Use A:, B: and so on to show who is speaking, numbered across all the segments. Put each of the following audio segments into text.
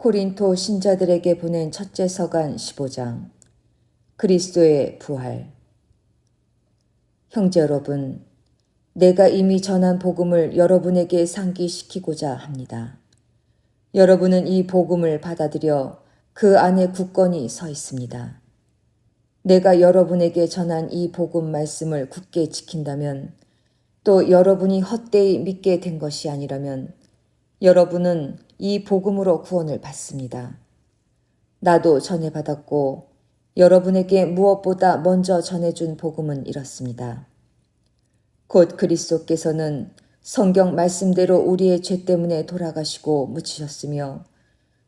A: 고린토 신자들에게 보낸 첫째 서간 15장. 그리스도의 부활. 형제 여러분, 내가 이미 전한 복음을 여러분에게 상기시키고자 합니다. 여러분은 이 복음을 받아들여 그 안에 굳건히 서 있습니다. 내가 여러분에게 전한 이 복음 말씀을 굳게 지킨다면, 또 여러분이 헛되이 믿게 된 것이 아니라면 여러분은 이 복음으로 구원을 받습니다. 나도 전해받았고 여러분에게 무엇보다 먼저 전해준 복음은 이렇습니다. 곧 그리스도께서는 성경 말씀대로 우리의 죄 때문에 돌아가시고 묻히셨으며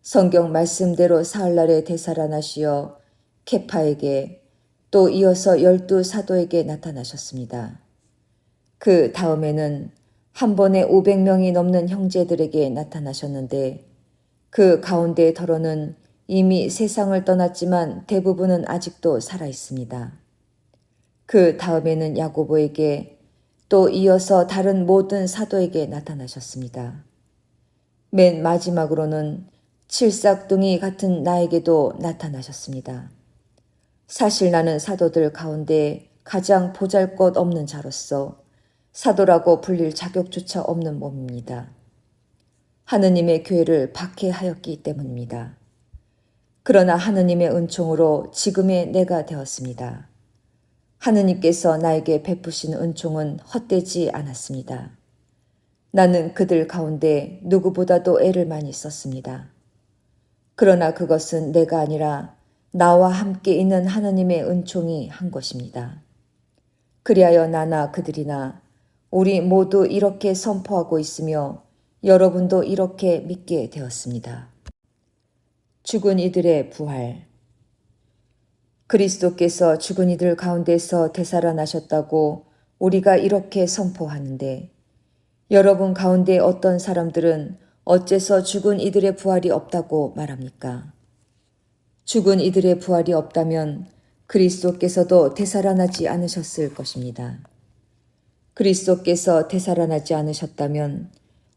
A: 성경 말씀대로 사흘날에 되살아나시어 케파에게 또 이어서 12 사도에게 나타나셨습니다. 그 다음에는 한 번에 500명이 넘는 형제들에게 나타나셨는데 그 가운데 더러는 이미 세상을 떠났지만 대부분은 아직도 살아 있습니다. 그 다음에는 야고보에게 또 이어서 다른 모든 사도에게 나타나셨습니다. 맨 마지막으로는 칠삭둥이 같은 나에게도 나타나셨습니다. 사실 나는 사도들 가운데 가장 보잘것없는 자로서 사도라고 불릴 자격조차 없는 몸입니다. 하느님의 교회를 박해하였기 때문입니다. 그러나 하느님의 은총으로 지금의 내가 되었습니다. 하느님께서 나에게 베푸신 은총은 헛되지 않았습니다. 나는 그들 가운데 누구보다도 애를 많이 썼습니다. 그러나 그것은 내가 아니라 나와 함께 있는 하느님의 은총이 한 것입니다. 그리하여 나나 그들이나 우리 모두 이렇게 선포하고 있으며 여러분도 이렇게 믿게 되었습니다. 죽은 이들의 부활. 그리스도께서 죽은 이들 가운데서 되살아나셨다고 우리가 이렇게 선포하는데 여러분 가운데 어떤 사람들은 어째서 죽은 이들의 부활이 없다고 말합니까? 죽은 이들의 부활이 없다면 그리스도께서도 되살아나지 않으셨을 것입니다. 그리스도께서 되살아나지 않으셨다면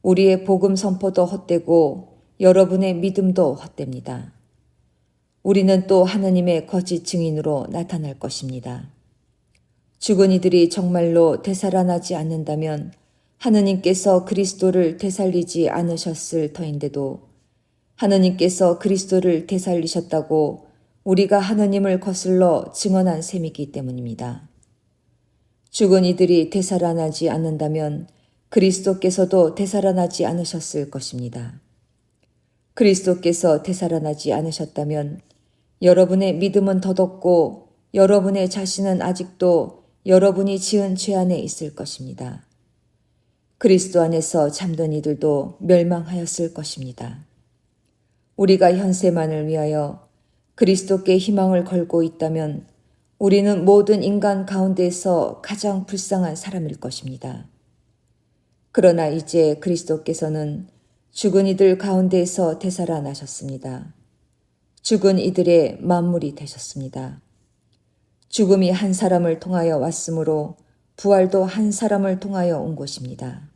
A: 우리의 복음 선포도 헛되고 여러분의 믿음도 헛됩니다. 우리는 또 하느님의 거짓 증인으로 나타날 것입니다. 죽은 이들이 정말로 되살아나지 않는다면 하느님께서 그리스도를 되살리지 않으셨을 터인데도 하느님께서 그리스도를 되살리셨다고 우리가 하느님을 거슬러 증언한 셈이기 때문입니다. 죽은 이들이 되살아나지 않는다면 그리스도께서도 되살아나지 않으셨을 것입니다. 그리스도께서 되살아나지 않으셨다면 여러분의 믿음은 덧없고 여러분의 자신은 아직도 여러분이 지은 죄 안에 있을 것입니다. 그리스도 안에서 잠든 이들도 멸망하였을 것입니다. 우리가 현세만을 위하여 그리스도께 희망을 걸고 있다면 우리는 모든 인간 가운데서 가장 불쌍한 사람일 것입니다. 그러나 이제 그리스도께서는 죽은 이들 가운데에서 되살아나셨습니다. 죽은 이들의 만물이 되셨습니다. 죽음이 한 사람을 통하여 왔으므로 부활도 한 사람을 통하여 온 것입니다.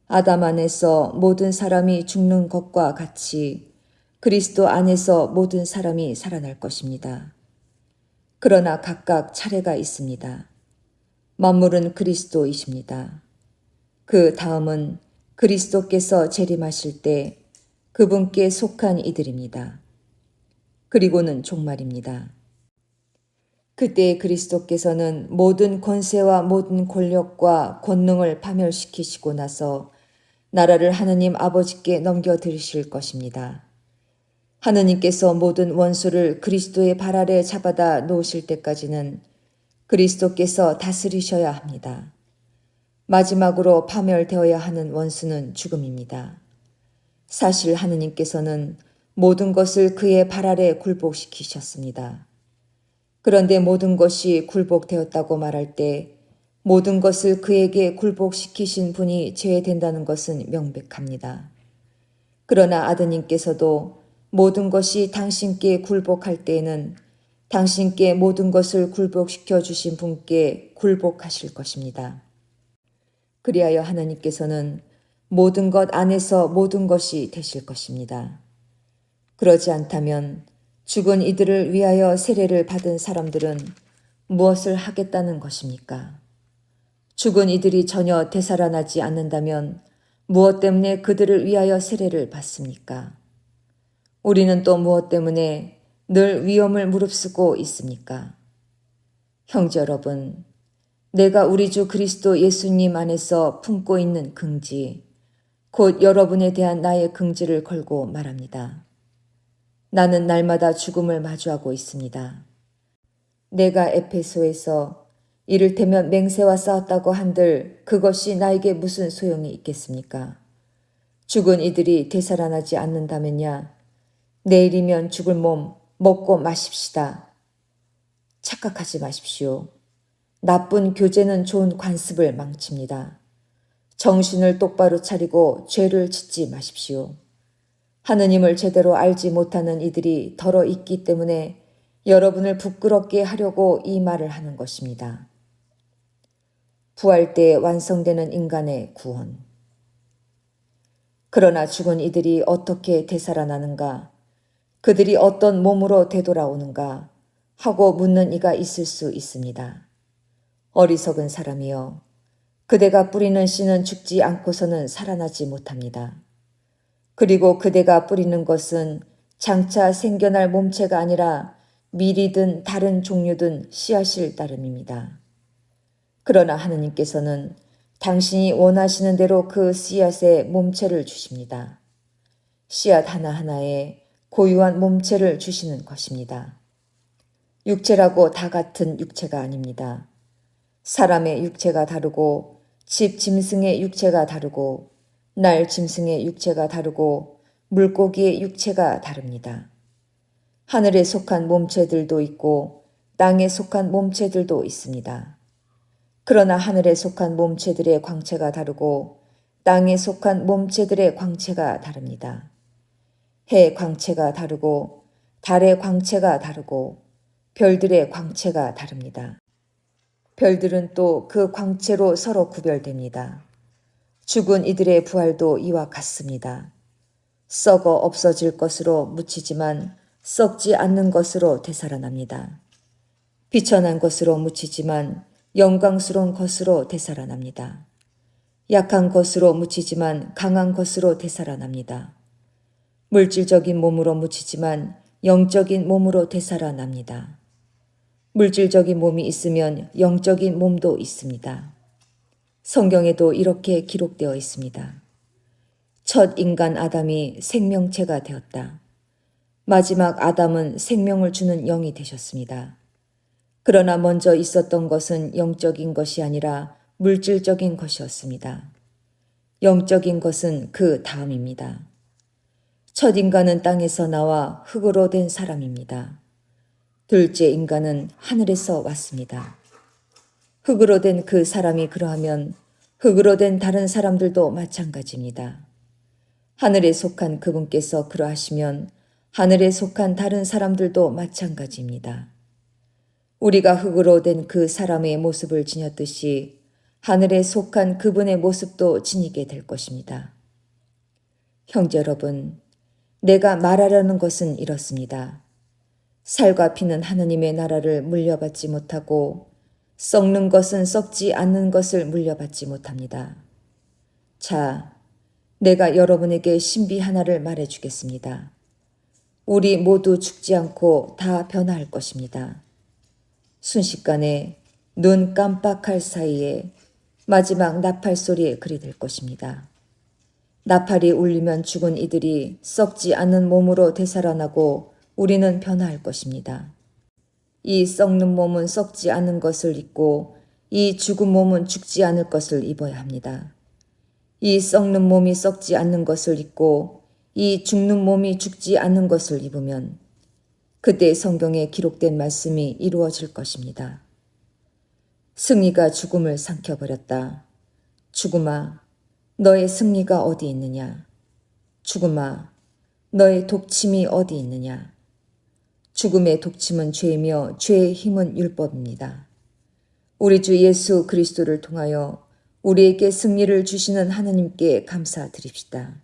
A: 아담 안에서 모든 사람이 죽는 것과 같이 그리스도 안에서 모든 사람이 살아날 것입니다. 그러나 각각 차례가 있습니다. 만물은 그리스도이십니다. 그 다음은 그리스도께서 재림하실 때 그분께 속한 이들입니다. 그리고는 종말입니다. 그때 그리스도께서는 모든 권세와 모든 권력과 권능을 파멸시키시고 나서 나라를 하느님 아버지께 넘겨드리실 것입니다. 하느님께서 모든 원수를 그리스도의 발 아래 잡아다 놓으실 때까지는 그리스도께서 다스리셔야 합니다. 마지막으로 파멸되어야 하는 원수는 죽음입니다. 사실 하느님께서는 모든 것을 그의 발 아래 굴복시키셨습니다. 그런데 모든 것이 굴복되었다고 말할 때 모든 것을 그에게 굴복시키신 분이 제외된다는 것은 명백합니다. 그러나 아드님께서도 모든 것이 당신께 굴복할 때에는 당신께 모든 것을 굴복시켜 주신 분께 굴복하실 것입니다. 그리하여 하나님께서는 모든 것 안에서 모든 것이 되실 것입니다. 그러지 않다면 죽은 이들을 위하여 세례를 받은 사람들은 무엇을 하겠다는 것입니까? 죽은 이들이 전혀 되살아나지 않는다면 무엇 때문에 그들을 위하여 세례를 받습니까? 우리는 또 무엇 때문에 늘 위험을 무릅쓰고 있습니까? 형제 여러분, 내가 우리 주 그리스도 예수님 안에서 품고 있는 긍지, 곧 여러분에 대한 나의 긍지를 걸고 말합니다. 나는 날마다 죽음을 마주하고 있습니다. 내가 에페소에서 이를테면 맹세와 싸웠다고 한들 그것이 나에게 무슨 소용이 있겠습니까? 죽은 이들이 되살아나지 않는다면야 내일이면 죽을 몸 먹고 마십시다. 착각하지 마십시오. 나쁜 교제는 좋은 관습을 망칩니다. 정신을 똑바로 차리고 죄를 짓지 마십시오. 하느님을 제대로 알지 못하는 이들이 더러 있기 때문에 여러분을 부끄럽게 하려고 이 말을 하는 것입니다. 부활 때 완성되는 인간의 구원. 그러나 죽은 이들이 어떻게 되살아나는가, 그들이 어떤 몸으로 되돌아오는가 하고 묻는 이가 있을 수 있습니다. 어리석은 사람이여, 그대가 뿌리는 씨는 죽지 않고서는 살아나지 못합니다. 그리고 그대가 뿌리는 것은 장차 생겨날 몸체가 아니라 밀이든 다른 종류든 씨앗일 따름입니다. 그러나 하느님께서는 당신이 원하시는 대로 그 씨앗에 몸체를 주십니다. 씨앗 하나하나에 고유한 몸체를 주시는 것입니다. 육체라고 다 같은 육체가 아닙니다. 사람의 육체가 다르고 집 짐승의 육체가 다르고 날 짐승의 육체가 다르고 물고기의 육체가 다릅니다. 하늘에 속한 몸체들도 있고 땅에 속한 몸체들도 있습니다. 그러나 하늘에 속한 몸체들의 광채가 다르고 땅에 속한 몸체들의 광채가 다릅니다. 해의 광채가 다르고 달의 광채가 다르고 별들의 광채가 다릅니다. 별들은 또 그 광채로 서로 구별됩니다. 죽은 이들의 부활도 이와 같습니다. 썩어 없어질 것으로 묻히지만 썩지 않는 것으로 되살아납니다. 비천한 것으로 묻히지만 영광스러운 것으로 되살아납니다. 약한 것으로 묻히지만 강한 것으로 되살아납니다. 물질적인 몸으로 묻히지만 영적인 몸으로 되살아납니다. 물질적인 몸이 있으면 영적인 몸도 있습니다. 성경에도 이렇게 기록되어 있습니다. 첫 인간 아담이 생명체가 되었다. 마지막 아담은 생명을 주는 영이 되셨습니다. 그러나 먼저 있었던 것은 영적인 것이 아니라 물질적인 것이었습니다. 영적인 것은 그 다음입니다. 첫 인간은 땅에서 나와 흙으로 된 사람입니다. 둘째 인간은 하늘에서 왔습니다. 흙으로 된 그 사람이 그러하면 흙으로 된 다른 사람들도 마찬가지입니다. 하늘에 속한 그분께서 그러하시면 하늘에 속한 다른 사람들도 마찬가지입니다. 우리가 흙으로 된 그 사람의 모습을 지녔듯이 하늘에 속한 그분의 모습도 지니게 될 것입니다. 형제 여러분, 내가 말하려는 것은 이렇습니다. 살과 피는 하느님의 나라를 물려받지 못하고 썩는 것은 썩지 않는 것을 물려받지 못합니다. 자, 내가 여러분에게 신비 하나를 말해주겠습니다. 우리 모두 죽지 않고 다 변화할 것입니다. 순식간에 눈 깜빡할 사이에 마지막 나팔 소리에 그리 될 것입니다. 나팔이 울리면 죽은 이들이 썩지 않는 몸으로 되살아나고 우리는 변화할 것입니다. 이 썩는 몸은 썩지 않은 것을 입고 이 죽은 몸은 죽지 않을 것을 입어야 합니다. 이 썩는 몸이 썩지 않는 것을 입고 이 죽는 몸이 죽지 않는 것을 입으면 그때 성경에 기록된 말씀이 이루어질 것입니다. 승리가 죽음을 삼켜버렸다. 죽음아, 너의 승리가 어디 있느냐? 죽음아, 너의 독침이 어디 있느냐? 죽음의 독침은 죄이며 죄의 힘은 율법입니다. 우리 주 예수 그리스도를 통하여 우리에게 승리를 주시는 하나님께 감사드립시다.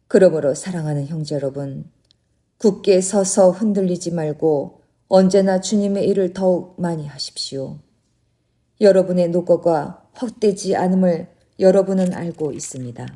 A: 그러므로 사랑하는 형제 여러분, 굳게 서서 흔들리지 말고 언제나 주님의 일을 더욱 많이 하십시오. 여러분의 노고가 헛되지 않음을 여러분은 알고 있습니다.